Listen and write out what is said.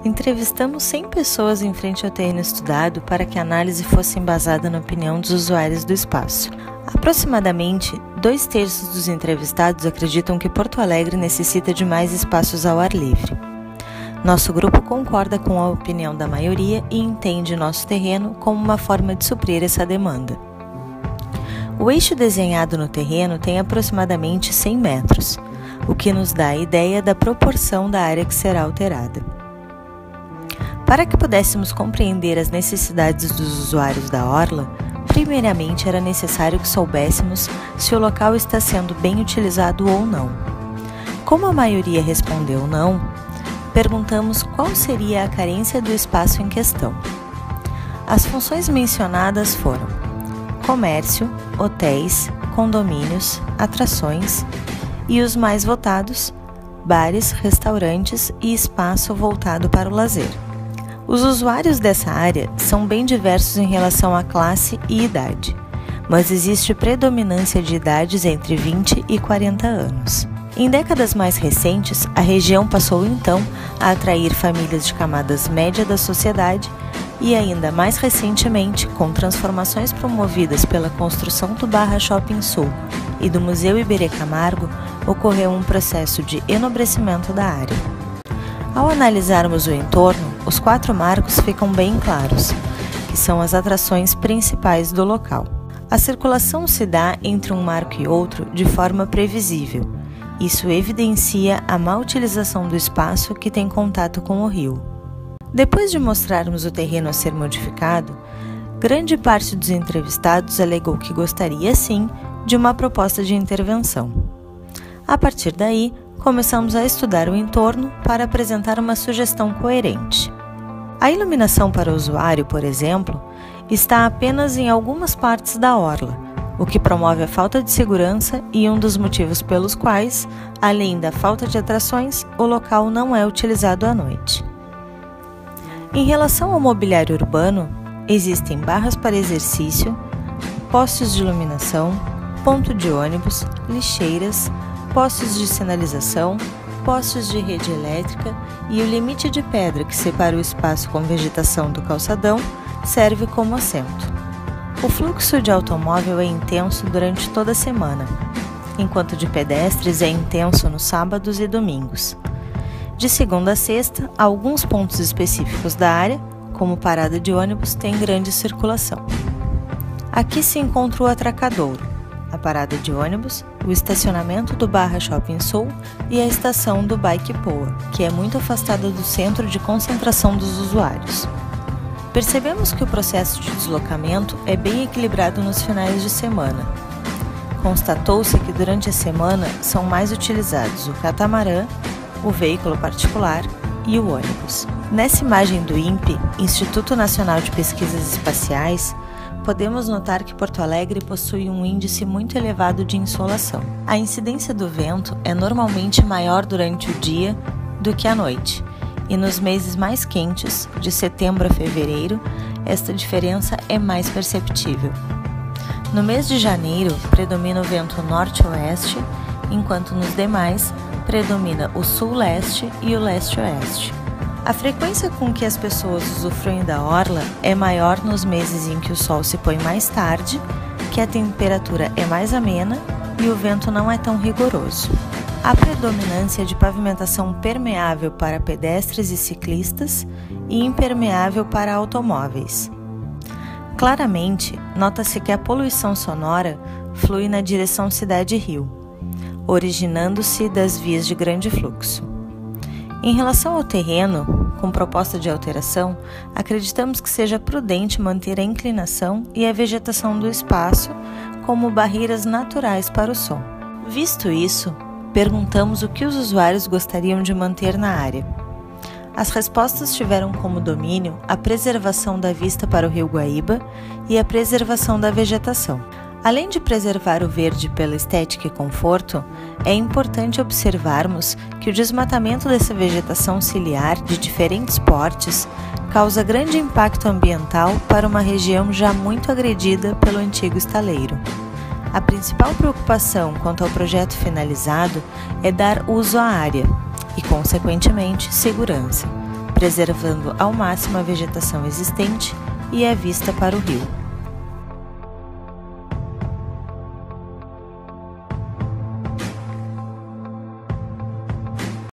Entrevistamos 100 pessoas em frente ao terreno estudado para que a análise fosse embasada na opinião dos usuários do espaço. Aproximadamente 2/3 dos entrevistados acreditam que Porto Alegre necessita de mais espaços ao ar livre. Nosso grupo concorda com a opinião da maioria e entende nosso terreno como uma forma de suprir essa demanda. O eixo desenhado no terreno tem aproximadamente 100 metros, o que nos dá a ideia da proporção da área que será alterada. Para que pudéssemos compreender as necessidades dos usuários da orla, primeiramente era necessário que soubéssemos se o local está sendo bem utilizado ou não. Como a maioria respondeu não, perguntamos qual seria a carência do espaço em questão. As funções mencionadas foram comércio, hotéis, condomínios, atrações e os mais votados, bares, restaurantes e espaço voltado para o lazer. Os usuários dessa área são bem diversos em relação à classe e idade, mas existe predominância de idades entre 20 e 40 anos. Em décadas mais recentes, a região passou então a atrair famílias de camadas média da sociedade e ainda mais recentemente, com transformações promovidas pela construção do Barra Shopping Sul e do Museu Iberê Camargo, ocorreu um processo de enobrecimento da área. Ao analisarmos o entorno, os 4 marcos ficam bem claros, que são as atrações principais do local. A circulação se dá entre um marco e outro de forma previsível. Isso evidencia a má utilização do espaço que tem contato com o rio. Depois de mostrarmos o terreno a ser modificado, grande parte dos entrevistados alegou que gostaria sim de uma proposta de intervenção. A partir daí, começamos a estudar o entorno para apresentar uma sugestão coerente. A iluminação para o usuário, por exemplo, está apenas em algumas partes da orla, o que promove a falta de segurança e um dos motivos pelos quais, além da falta de atrações, o local não é utilizado à noite. Em relação ao mobiliário urbano, existem barras para exercício, postes de iluminação, ponto de ônibus, lixeiras, postes de sinalização, postes de rede elétrica e o limite de pedra que separa o espaço com vegetação do calçadão serve como assento. O fluxo de automóvel é intenso durante toda a semana, enquanto de pedestres é intenso nos sábados e domingos. De segunda a sexta, alguns pontos específicos da área, como parada de ônibus, têm grande circulação. Aqui se encontra o Atracadouro, a parada de ônibus, o estacionamento do Barra Shopping Sul e a estação do Bike Poa, que é muito afastada do centro de concentração dos usuários. Percebemos que o processo de deslocamento é bem equilibrado nos finais de semana. Constatou-se que durante a semana são mais utilizados o catamarã, o veículo particular e o ônibus. Nessa imagem do INPE, Instituto Nacional de Pesquisas Espaciais, podemos notar que Porto Alegre possui um índice muito elevado de insolação. A incidência do vento é normalmente maior durante o dia do que à noite, e nos meses mais quentes, de setembro a fevereiro, esta diferença é mais perceptível. No mês de janeiro, predomina o vento norte-oeste, enquanto nos demais, predomina o sul-leste e o leste-oeste. A frequência com que as pessoas usufruem da orla é maior nos meses em que o sol se põe mais tarde, que a temperatura é mais amena e o vento não é tão rigoroso. Há predominância de pavimentação permeável para pedestres e ciclistas e impermeável para automóveis. Claramente, nota-se que a poluição sonora flui na direção cidade-rio, originando-se das vias de grande fluxo. Em relação ao terreno, com proposta de alteração, acreditamos que seja prudente manter a inclinação e a vegetação do espaço como barreiras naturais para o som. Visto isso, perguntamos o que os usuários gostariam de manter na área. As respostas tiveram como domínio a preservação da vista para o Rio Guaíba e a preservação da vegetação. Além de preservar o verde pela estética e conforto, é importante observarmos que o desmatamento dessa vegetação ciliar de diferentes portes causa grande impacto ambiental para uma região já muito agredida pelo antigo estaleiro. A principal preocupação quanto ao projeto finalizado é dar uso à área e, consequentemente, segurança, preservando ao máximo a vegetação existente e a vista para o rio.